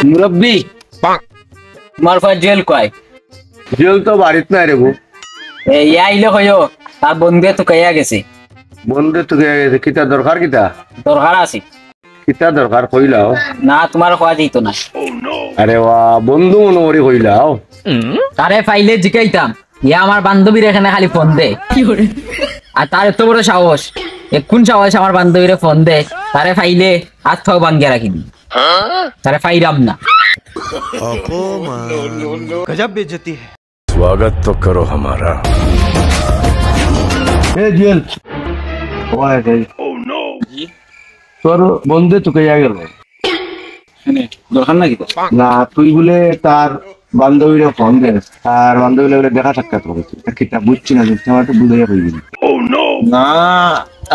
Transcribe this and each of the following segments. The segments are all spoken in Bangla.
মুরব্বী তোমার কয় জেল কয় জেল তো বাড়িত নাই রে গো এই আইলে কয়ও তার বন্ধে তো কইয়া গেছে বন্ধে তো কিতা দরকার কিতা দরকার আছে কিতা দরকার কইলাও না তোমার কয়া দিত না আরে বন্ধু মনে করি কইলাও তারে ফাইলে জিকাইতাম ইয়া আমার বান্ধবীর এখানে খালি ফোন দে আর তার এত বড় সাহস কোন সাহস আমার বান্ধবীরে ফোন দে তারে ফাইলে হাত ফাও ভাঙ্গিয়া রাখি দি তারে ফাইরাম না गजब बेइज्जती है स्वागत तो करो हमारा এ জেল ওই রে তোর বন্ধে তো কইয়া গেল দরকার নাকি না তুই বলে তার বান্ধবীরে ফোন দে আর বান্ধবীরে বলে দেখা সাক্ষাৎ করেছি কিতা বুঝছি না আমার তো বুঝাইয়া কইবি না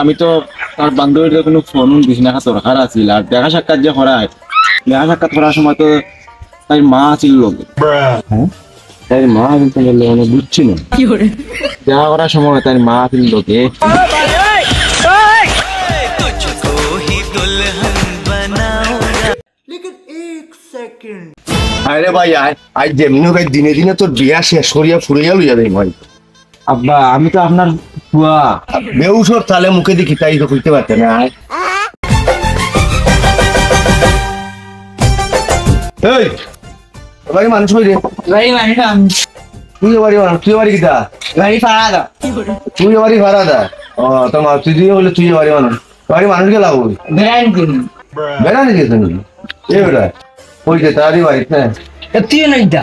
আমি তো তার বান্ধবীর কোনো ফোন দিস না দরকার আছিল আর দেখা সাক্ষাৎ যে করায় দেখা সাক্ষাৎ করার সময় তো তাই মা ছিল লোকে তাই মা কিন্তু মানে বুঝছি না দেখা করার সময় তাই মা ছিল লোকে আরে ভাই আজ যেমনি ভাই দিনে দিনে তোর বিয়া শেষ করিয়া ফুরিয়া লইয়া দেয় ভাই আব্বা আমি তো আপনার ফুয়া বেউসর তালে মুখে দেখি তাই তো কইতে পারতে না এই বাড়ি মানুষ হই রে ভাই মানে তুই বাড়ি মানুষ তুই বাড়ি কিতা গাড়ি ফাড়া দাও তুই বাড়ি ভাড়া দা ও তোমার তুই বলে তুই বাড়ি মানুষ বাড়ি মানুষ গেলা ওই বেড়াইন কিন বেড়ানি গেছে নাকি এ বেড়া ওই যে তারই বাড়িতে না তুই নইতা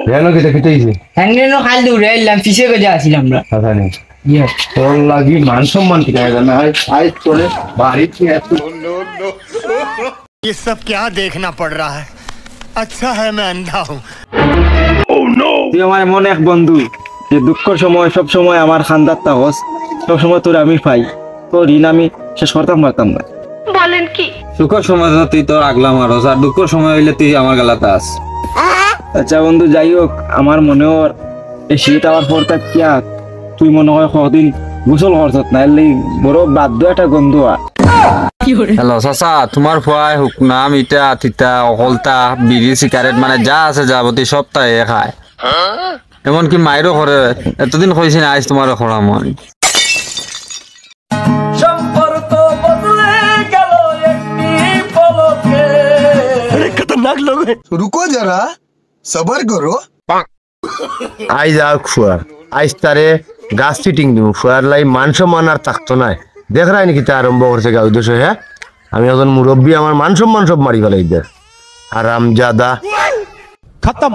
ভ্যানো কেটে কেটেইছে হ্যাংনেনো খাল দৌড়ে এলাম ফিসে গজা আসিলাম আমরা কথা নেই ইয়ে তোর লাগি মান সম্মান ঠিক আছে না আজ চলে বাড়িতে এত ये सब क्या देखना पड़ रहा है अच्छा है मैं अंधा हूँ তুই আমার এমন এক বন্ধু যে দুঃখের সময় সব সময় আমার খান্দার তাহস সব সময় তোর আমি পাই তোর ঋণ আমি শেষ করতাম পারতাম না বলেন কি সুখের সময় তুই তোর আগলা মারস আর দুঃখের সময় হইলে তুই আমার গালাতে আস আচ্ছা বন্ধু যাই হোক আমার মনেও এই শীত আমার পর কিয়া তুই মনে হয় কদিন গোসল করছত না এলি বড় বাধ্য একটা গন্ধ হ্যালো চাচা তোমার ফুয়াই হুকনাম ইটা তিতা অকলতা বিড়ি সিগারেট মানে যা আছে যাবতীয় সপ্তাহে খায় এমনকি মায়েরও করে এতদিন কইছি না আজ তোমার খরা মন खतरनाक लोग हैं रुको जरा सबर करो আইজ আর খুয়া আইজ তারে গাছ ফিটিং দিব ফুয়ার লাই মান সম্মান আর থাকতো না দেখ রাই নাকি তা আরম্ভ করছে গা উদ্দেশ্য হ্যাঁ আমি এখন মুরব্বী আমার মান সম্মান সব মারি ফেলাই দে আরাম জাদা खत्म